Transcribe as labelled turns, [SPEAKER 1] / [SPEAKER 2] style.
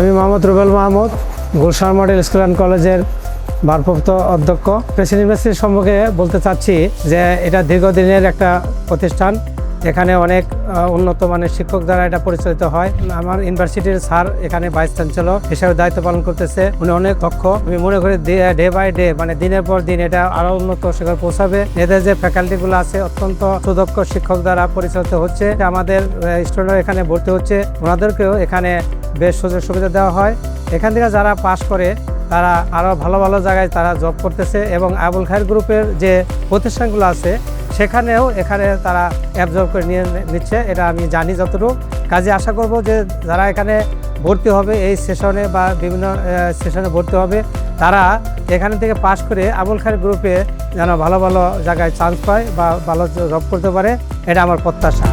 [SPEAKER 1] আমি Mohammad Rubel Mahmud, Gulshan model school and কলেজের ভারপ্রাপ্ত অধ্যক্ষ। প্রেসিডেন্ট ইউনিভার্সিটির সম্পর্কে বলতে চাচ্ছি যে এটা দীর্ঘদিনের একটা প্রতিষ্ঠান। এখানে অনেক উন্নত মানের শিক্ষক দ্বারা এটা পরিচালিত হয়। আমার ইউনিভার্সিটির স্যার এখানে ভাইস চ্যান্সেলর হিসেবে দায়িত্ব পালন করতেছে। উনি অনেক দক্ষ। আমি মনে করি ডে বাই ডে মানে দিনের পর দিন এটা আরো উন্নত শিক্ষায় পৌঁছাবে। এদের যে ফ্যাকাল্টিগুলো আছে অত্যন্ত সুদক্ষ শিক্ষক দ্বারা পরিচালিত হচ্ছে। আমাদের স্টুডেন্টরা এখানে ভর্তি হচ্ছে, ওনাদেরকেও এখানে বেশ সুযোগ সুবিধা দেওয়া হয়। এখান থেকে যারা পাশ করে তারা আরও ভালো ভালো জায়গায় তারা জব করতেছে এবং আবুল খায়ের গ্রুপের যে প্রতিষ্ঠানগুলো আছে সেখানেও এখানে তারা অ্যাবজর্ব করে নিচ্ছে, এটা আমি জানি যতটুকু। কাজে আশা করব যে যারা এখানে ভর্তি হবে এই সেশনে বা বিভিন্ন সেশনে ভর্তি হবে তারা এখান থেকে পাশ করে আবুল খায়ের গ্রুপে যেন ভালো ভালো জায়গায় চান্স পায় বা ভালো জব করতে পারে, এটা আমার প্রত্যাশা।